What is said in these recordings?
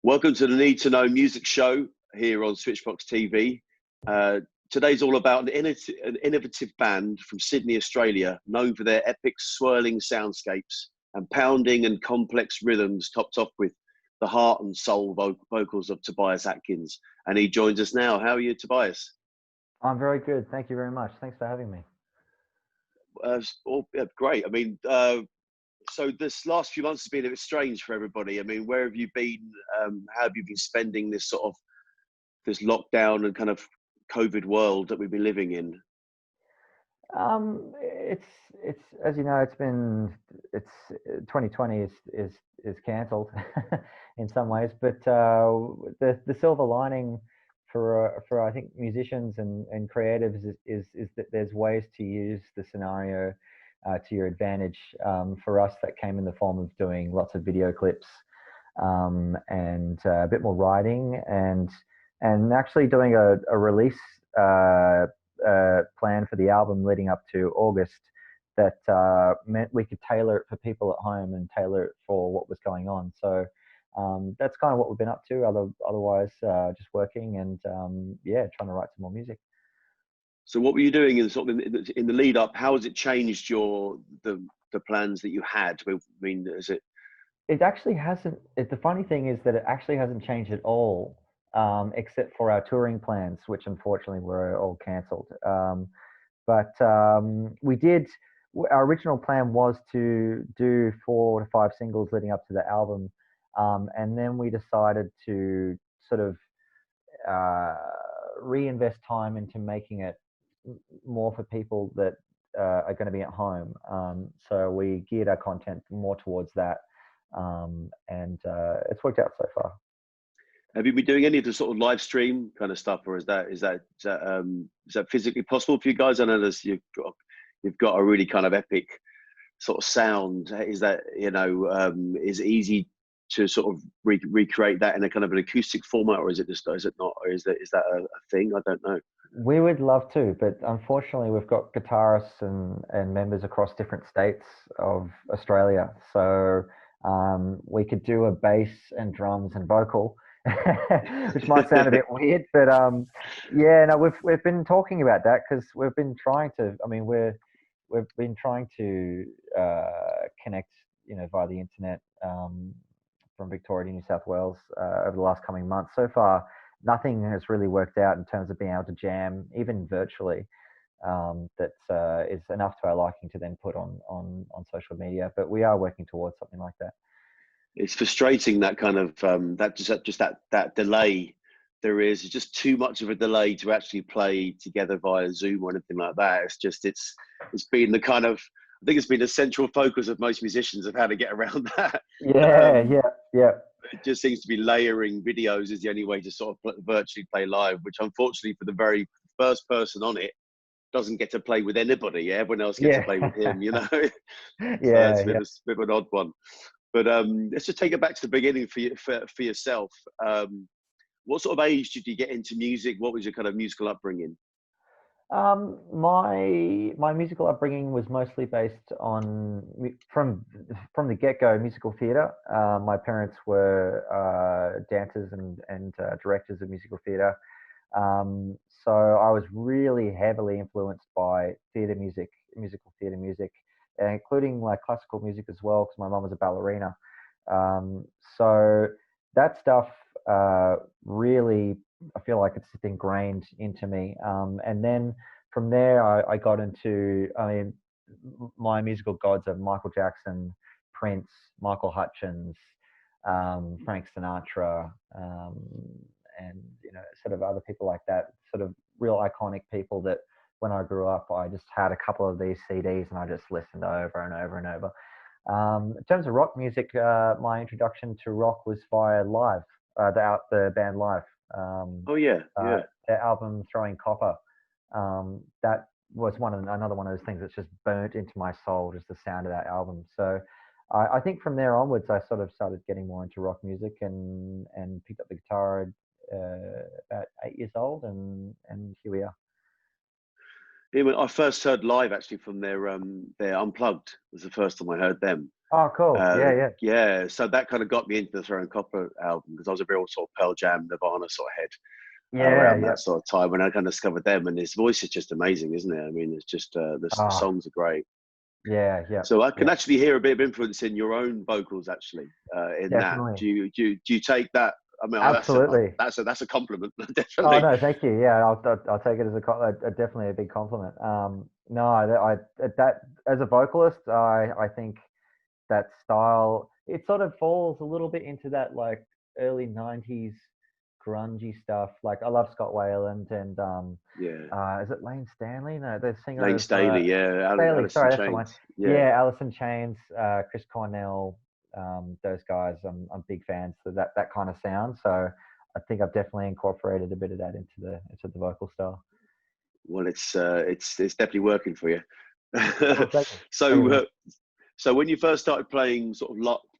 Welcome to the Need to Know Music Show here on Switchbox TV. Today's all about an innovative band from Sydney, Australia, known for their epic swirling soundscapes and pounding and complex rhythms, topped off with the heart and soul vocals of Tobias Atkins. And he joins us now. How are you, Tobias? I'm very good. Thank you very much. Thanks for having me. Great. I mean, so this last few months has been a bit strange for everybody. I mean, where have you been? How have you been spending this sort of this lockdown and kind of COVID world that we've been living in? It's as you know, it's 2020 is cancelled in some ways, but the silver lining for I think musicians and creatives is that there's ways to use the scenario to your advantage. For us, that came in the form of doing lots of video clips and a bit more writing and actually doing a release plan for the album leading up to August that meant we could tailor it for people at home and tailor it for what was going on. So that's kind of what we've been up to. Otherwise, just working and trying to write some more music. So what were you doing in the lead up? How has it changed the plans that you had? I mean, is it? It actually hasn't. The funny thing is that it actually hasn't changed at all, except for our touring plans, which unfortunately were all cancelled. We did. Our original plan was to do 4 to 5 singles leading up to the album, and then we decided to sort of reinvest time into making it more for people that are going to be at home. So we geared our content more towards that, and it's worked out so far. Have you been doing any of the sort of live stream kind of stuff, or is that physically possible for you guys? I know you've got a really kind of epic sort of sound. Is that is it easy to sort of recreate that in a kind of an acoustic format, or is it not, or is that a thing? I don't know. We would love to, but unfortunately we've got guitarists and members across different states of Australia. So we could do a bass and drums and vocal, which might sound a bit weird, but we've been talking about that because we've been trying to. I mean, we've been trying to connect, via the internet from Victoria to New South Wales over the last coming months. So far, nothing has really worked out in terms of being able to jam, even virtually. That is enough to our liking to then put on social media. But we are working towards something like that. It's frustrating that kind of that delay there is. It's just too much of a delay to actually play together via Zoom or anything like that. It's been the kind of, I think it's been a central focus of most musicians of how to get around that. Yeah. It just seems to be layering videos is the only way to sort of virtually play live, which unfortunately for the very first person on it doesn't get to play with anybody. Yeah? Everyone else gets to play with him, So it's a bit of an odd one. But let's just take it back to the beginning for yourself. What sort of age did you get into music? What was your kind of musical upbringing? My musical upbringing was mostly based on from the get-go musical theatre. My parents were dancers and directors of musical theatre, so I was really heavily influenced by musical theatre music, including like classical music as well, because my mum was a ballerina. So that stuff really, I feel like it's just ingrained into me. And then from there, I got into, my musical gods are Michael Jackson, Prince, Michael Hutchins, Frank Sinatra, and sort of other people like that, sort of real iconic people that when I grew up, I just had a couple of these CDs and I just listened over and over and over. In terms of rock music, my introduction to rock was via Live, the band Live. Oh yeah, yeah. Their album Throwing Copper. That was another one of those things that's just burnt into my soul, just the sound of that album. So I think from there onwards, I sort of started getting more into rock music and picked up the guitar about 8 years old, and here we are. I first heard Live actually from their Unplugged was the first time I heard them. Oh, cool. Yeah. So that kind of got me into the Throwing Copper album, because I was a real sort of Pearl Jam, Nirvana sort of head around that sort of time when I kind of discovered them. And his voice is just amazing, isn't it? I mean, it's just the songs are great. Yeah. So I can actually hear a bit of influence in your own vocals, actually. In Definitely. that, do you take that? I mean, absolutely. That's a compliment, definitely. Oh no, thank you. Yeah, I'll take it as definitely a big compliment. No, I that as a vocalist, I think that style, it sort of falls a little bit into that like early '90s grungy stuff. Like I love Scott Weiland and is it Lane Stanley? No, the singer. Lane Staley, yeah. Staley, sorry, that's the one. Yeah, Alice in Chains, Chris Cornell, those guys. I'm big fans of that kind of sound. So I think I've definitely incorporated a bit of that into the vocal style. Well, it's definitely working for you. So so when you first started playing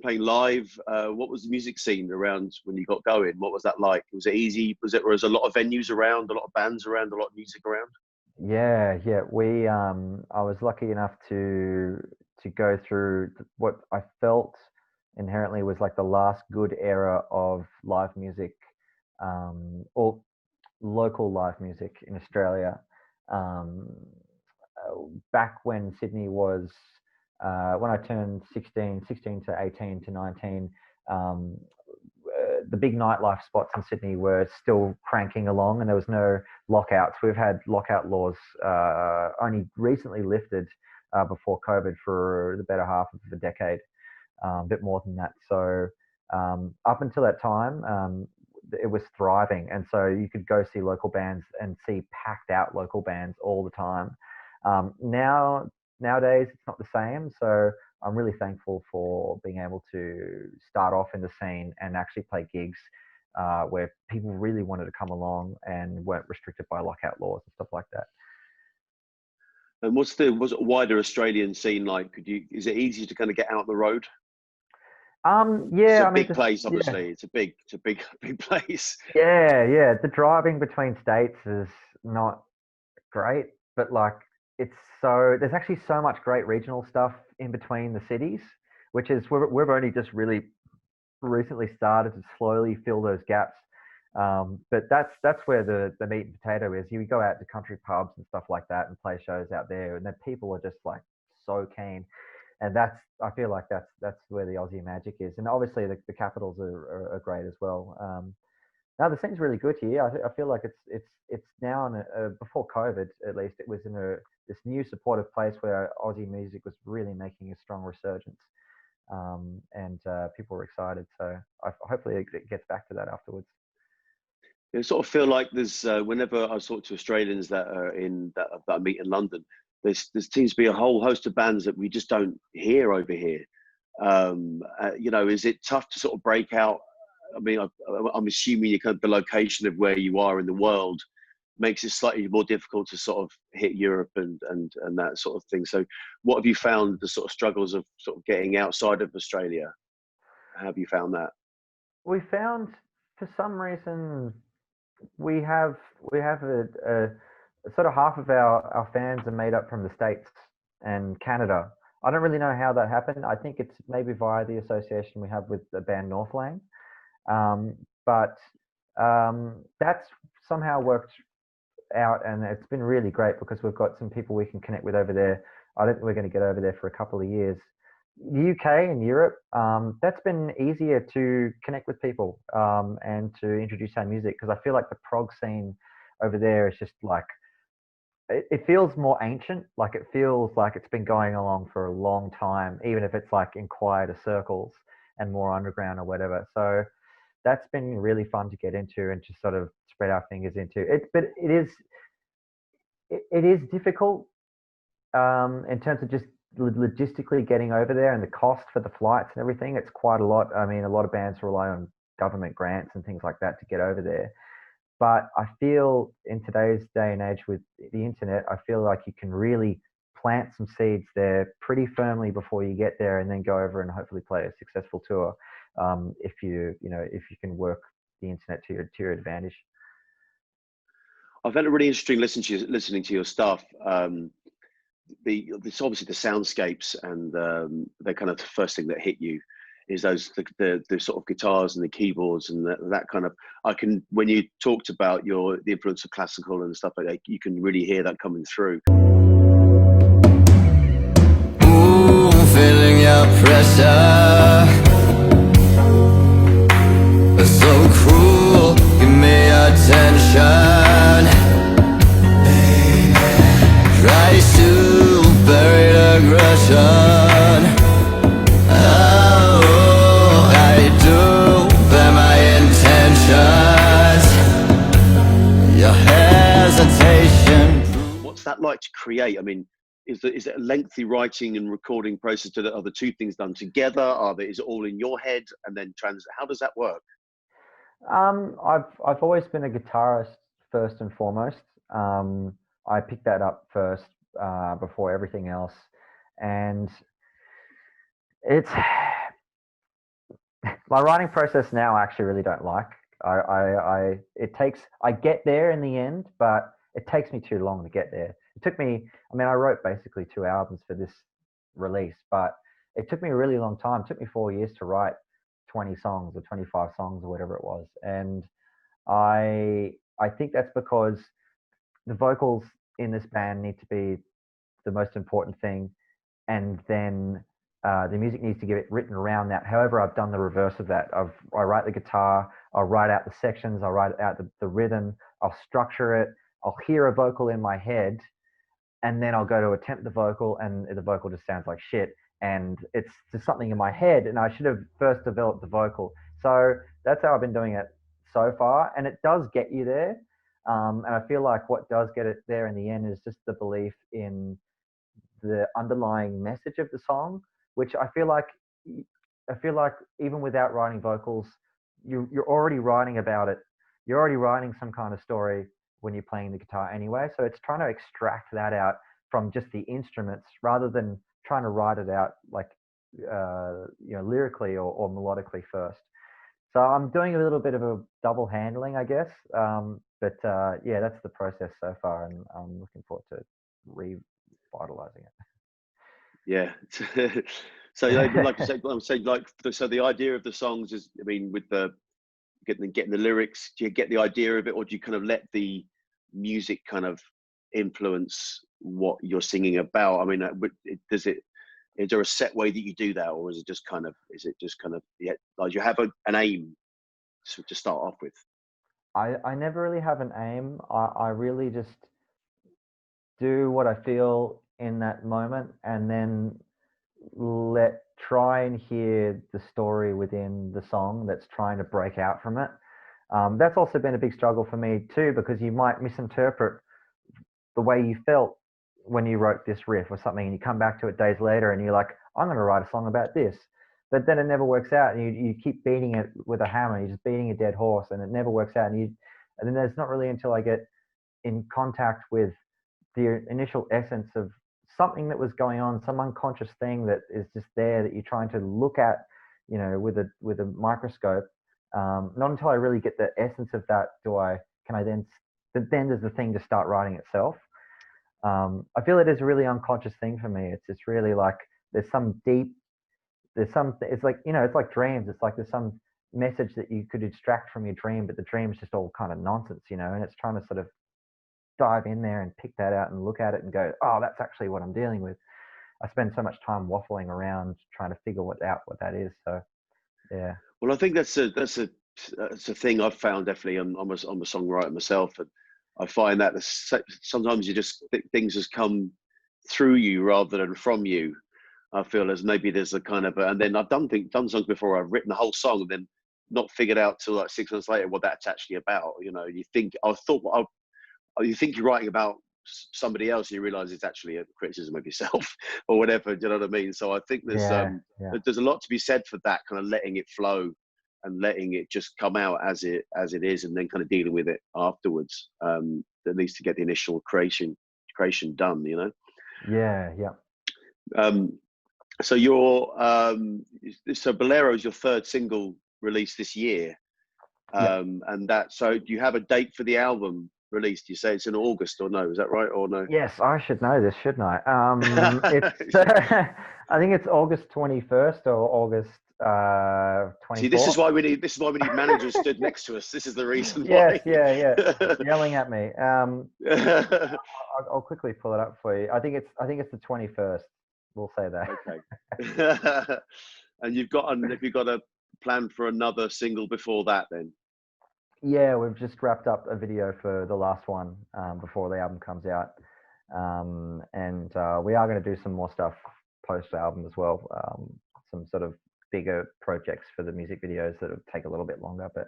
playing live, what was the music scene around when you got going? What was that like? Was it easy? Was a lot of venues around, a lot of bands around, a lot of music around? Yeah. We I was lucky enough to go through what I felt inherently was like the last good era of live music, or local live music in Australia. Back when Sydney was, when I turned 16 to 18 to 19, the big nightlife spots in Sydney were still cranking along, and there was no lockouts. We've had lockout laws only recently lifted before COVID for the better half of a decade, a bit more than that. So up until that time, it was thriving, and so you could go see local bands and see packed out local bands all the time. Nowadays, it's not the same. So I'm really thankful for being able to start off in the scene and actually play gigs where people really wanted to come along and weren't restricted by lockout laws and stuff like that. And was it wider Australian scene like? Is it easy to kind of get out on the road? Yeah, it's a big place, obviously. Yeah. It's a big place. Yeah. The driving between states is not great, but like there's actually so much great regional stuff in between the cities, which is we've only just really recently started to slowly fill those gaps. But that's where the meat and potato is. You go out to country pubs and stuff like that and play shows out there, and then people are just like so keen. And I feel like that's where the Aussie magic is. And obviously the capitals are great as well. Now the scene's really good here. I feel like it's now before COVID, at least, it was in this new supportive place where Aussie music was really making a strong resurgence, and people were excited. So hopefully it gets back to that afterwards. I sort of feel like there's whenever I talk to Australians that I meet in London, there seems to be a whole host of bands that we just don't hear over here. Is it tough to sort of break out? I mean, I'm assuming the location of where you are in the world makes it slightly more difficult to sort of hit Europe and that sort of thing. So what have you found the sort of struggles of sort of getting outside of Australia? How have you found that? We found, for some reason, we have a sort of half of our fans are made up from the States and Canada. I don't really know how that happened. I think it's maybe via the association we have with the band Northlane. But that's somehow worked out, and it's been really great because we've got some people we can connect with over there. I don't think we're going to get over there for a couple of years. The UK and Europe, that's been easier to connect with people and to introduce our music, because I feel like the prog scene over there is just like, it feels more ancient. Like it feels like it's been going along for a long time, even if it's like in quieter circles and more underground or whatever. So that's been really fun to get into and to sort of spread our fingers into it. But it is, it is difficult in terms of just logistically getting over there and the cost for the flights and everything. It's quite a lot. I mean, a lot of bands rely on government grants and things like that to get over there. But I feel in today's day and age with the internet, I feel like you can really plant some seeds there pretty firmly before you get there, and then go over and hopefully play a successful tour if you can work the internet to your advantage. I've had a really interesting listening to your stuff. It's obviously the soundscapes, and they're kind of the first thing that hit you is those the sort of guitars and the keyboards and that kind of. When you talked about the influence of classical and stuff like that, you can really hear that coming through. Ooh, I'm feeling your pressure. It's so cruel. Give me attention. Tries to bury aggression. Oh, I do bear my intentions. Your hesitation. What's that like to create? I mean, is it a lengthy writing and recording process? Are the two things done together? Is it all in your head and then how does that work? I've always been a guitarist first and foremost. I picked that up first before everything else, and it's my writing process now. I actually really don't like. I get there in the end, but it takes me too long to get there. It took me. I mean, I wrote basically 2 albums for this release, but it took me a really long time. It took me 4 years to write 20 songs or 25 songs or whatever it was, and I think that's because the vocals in this band need to be the most important thing, and then the music needs to get written around that. However, I've done the reverse of that. I write the guitar, I'll write out the sections, I'll write out the rhythm, I'll structure it, I'll hear a vocal in my head, and then I'll go to attempt the vocal, and the vocal just sounds like shit. And it's just something in my head, and I should have first developed the vocal. So that's how I've been doing it so far, and it does get you there. And I feel like what does get it there in the end is just the belief in the underlying message of the song, which I feel like even without writing vocals, you're already writing about it. You're already writing some kind of story when you're playing the guitar anyway. So it's trying to extract that out from just the instruments rather than trying to write it out like lyrically or melodically first. So I'm doing a little bit of a double handling, I guess. But yeah, that's the process so far, and I'm looking forward to revitalizing it. Yeah. So like I said, I'm saying, like, so the idea of the songs is, I mean, with the getting the lyrics, do you get the idea of it, or do you kind of let the music kind of influence what you're singing about? I mean, is there a set way that you do that, or is it just kind of yeah, like you have an aim to start off with? I never really have an aim. I really just do what I feel in that moment, and then try and hear the story within the song that's trying to break out from it. That's also been a big struggle for me too, because you might misinterpret the way you felt when you wrote this riff or something, and you come back to it days later and you're like, I'm going to write a song about this. But then it never works out, and you keep beating it with a hammer. You're just beating a dead horse, and it never works out. And then there's not really until I get in contact with the initial essence of something that was going on, some unconscious thing that is just there that you're trying to look at, with a microscope. Not until I really get the essence of that then there's the thing to start writing itself. I feel it is a really unconscious thing for me. It's really like it's like, it's like dreams. It's like there's some message that you could extract from your dream, but the dream is just all kind of nonsense, and it's trying to sort of dive in there and pick that out and look at it and go, oh, that's actually what I'm dealing with. I spend so much time waffling around trying to figure what that is. So, yeah. Well, I think that's a thing I've found. Definitely, I'm a songwriter myself, and I find that sometimes things just come through you rather than from you. I feel as maybe there's a kind of, and then I've done songs before. I've written a whole song and then not figured out till like 6 months later what that's actually about. You think you're writing about somebody else, you realize it's actually a criticism of yourself or whatever. Do you know what I mean? So I think there's a lot to be said for that, kind of letting it flow and letting it just come out as it is, and then kind of dealing with it afterwards. At least to get the initial creation done, you know. So so Bolero is your third single released this year, and so do you have a date for the album released? You say it's in August, or no? Is that right, or no? Yes, I should know this, shouldn't I? It's I think it's August 21st or August 24th. See, this is why we need managers stood next to us. This is the reason why. Yes, yelling at me. I'll quickly pull it up for you. I think it's the 21st. We'll say that. Okay. And have you got a plan for another single before that then? Yeah, we've just wrapped up a video for the last one before the album comes out, and we are going to do some more stuff post album as well. Some sort of bigger projects for the music videos that'll take a little bit longer. But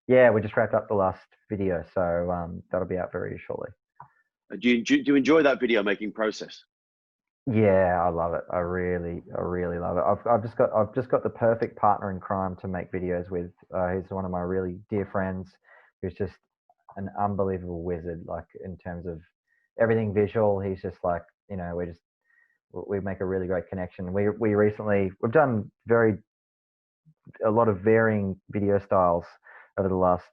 yeah, we just wrapped up the last video, so that'll be out very shortly. Do you enjoy that video making process? Yeah, I love it. I really love it. I've just got the perfect partner in crime to make videos with. He's one of my really dear friends, who's just an unbelievable wizard. Like in terms of everything visual, he's just like, you know, we make a really great connection. We've done a lot of varying video styles over the last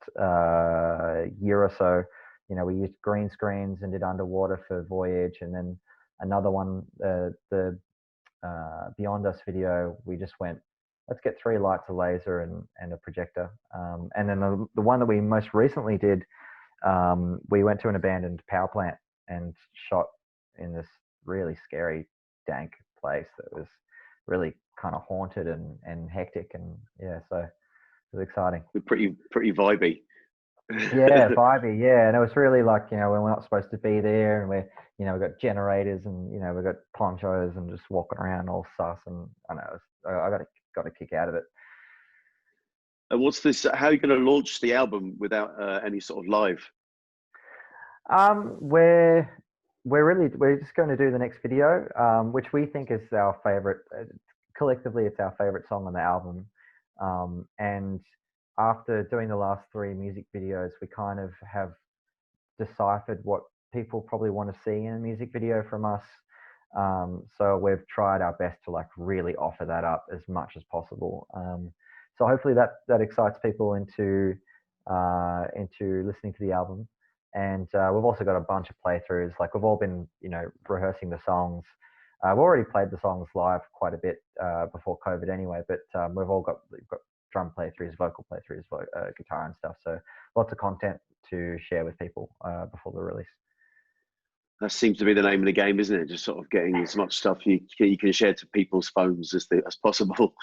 year or so. You know, we used green screens and did underwater for Voyage, and then another one, the Beyond Us video, we just went, let's get 3 lights, a laser, and a projector. And then the one that we most recently did, we went to an abandoned power plant and shot in this really scary, dank place that was really kind of haunted and hectic, and yeah, so it was exciting. Pretty vibey. Yeah, vibey, yeah. And it was really like, you know, when we're not supposed to be there, and we've got generators, and, you know, we've got ponchos and just walking around all sus, and I know, I got a kick out of it. And what's this, how are you going to launch the album without any sort of live? We're just going to do the next video, which we think is our favorite. Collectively, it's our favorite song on the album. And after doing the last 3 music videos, we kind of have deciphered what people probably want to see in a music video from us. So we've tried our best to like really offer that up as much as possible. So hopefully that excites people into listening to the album. And we've also got a bunch of playthroughs. Like we've all been, you know, rehearsing the songs. We've already played the songs live quite a bit before COVID anyway, but we've got drum playthroughs, vocal playthroughs, guitar and stuff. So lots of content to share with people before the release. That seems to be the name of the game, isn't it? Just sort of getting as much stuff you can share to people's phones as possible,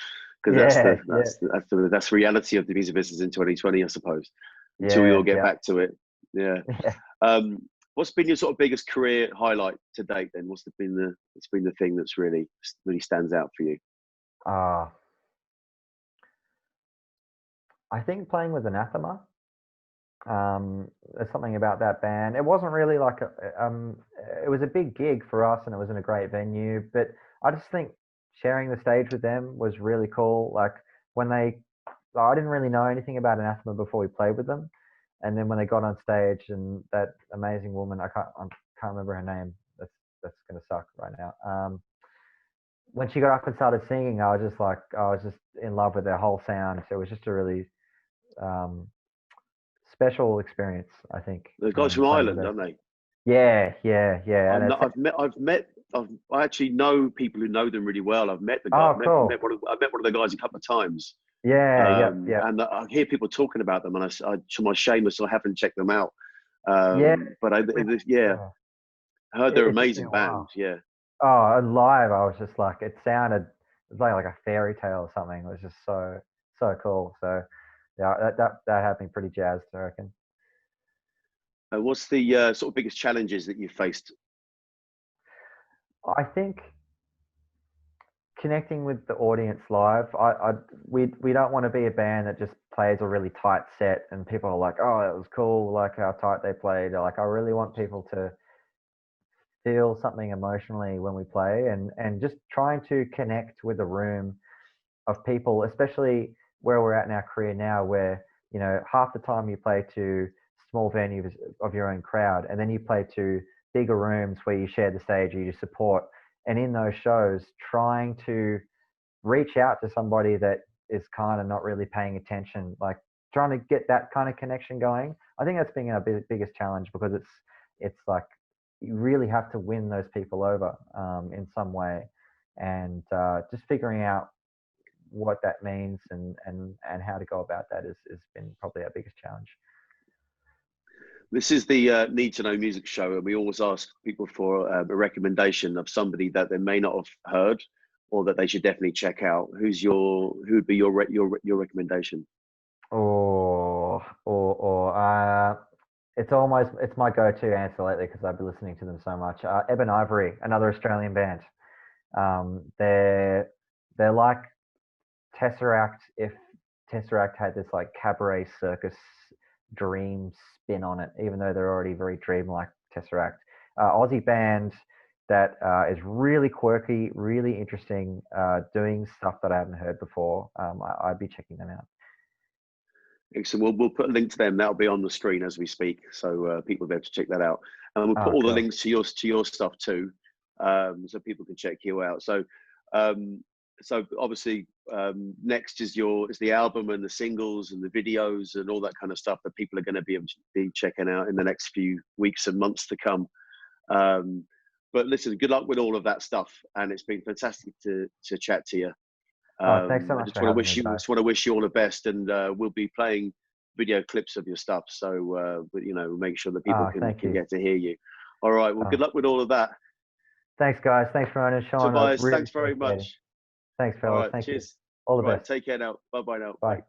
because that's the reality of the music business in 2020, I suppose. Until we all get back to it. Yeah. What's been your sort of biggest career highlight to date? Then what's been the thing that's really stands out for you? I think playing with Anathema. There's something about that band. It wasn't really like it was a big gig for us, and it was in a great venue. But I just think sharing the stage with them was really cool. Like I didn't really know anything about Anathema before we played with them, and then when they got on stage, and that amazing woman, I can't remember her name. That's gonna suck right now. When she got up and started singing, I was just in love with their whole sound. So it was just a really special experience, I think. The guys from Ireland, aren't they? Yeah. I actually know people who know them really well. I've met the guy. Oh, cool. I've met one of the guys a couple of times. Yeah. And I hear people talking about them, and I to my shame, I haven't checked them out. But I heard they're amazing band. Yeah. Oh, and live, I was just like, it was like a fairy tale or something. It was just so cool. So yeah, that had me pretty jazzed, I reckon. What's the sort of biggest challenges that you've faced? I think connecting with the audience live. We don't want to be a band that just plays a really tight set and people are like, oh, that was cool, like how tight they played. Like I really want people to feel something emotionally when we play, and just trying to connect with a room of people, especially where we're at in our career now, where, you know, half the time you play to small venues of your own crowd, and then you play to bigger rooms where you share the stage or you support. And in those shows, trying to reach out to somebody that is kind of not really paying attention, like trying to get that kind of connection going. I think that's been our biggest challenge, because it's like you really have to win those people over in some way, and just figuring out what that means and how to go about that has been probably our biggest challenge. This is the Need to Know Music show, and we always ask people for a recommendation of somebody that they may not have heard or that they should definitely check out. Who would be your recommendation? It's my go-to answer lately, because I've been listening to them so much. Ebonivory, another Australian band. They're like Tesseract, if Tesseract had this like cabaret circus dream spin on it, even though they're already very dreamlike Tesseract. Aussie band that is really quirky, really interesting, doing stuff that I haven't heard before. I'd be checking them out. Excellent. We'll put a link to them. That'll be on the screen as we speak, so people will be able to check that out. And we'll put all the links to your stuff too, so people can check you out. So obviously next is the album and the singles and the videos and all that kind of stuff that people are going to be able to be checking out in the next few weeks and months to come. But listen, good luck with all of that stuff, and it's been fantastic to chat to you. Thanks so much. I just want to wish you all the best, and we'll be playing video clips of your stuff, so you know, make sure that people can get to hear you. All right, well, good luck with all of that. Thanks, guys. Thanks, Ronan, Sean. Tobias, thanks very much. Thanks, fellas. All right, Thank cheers. you. All the best. Take care now. Bye-bye now. Bye.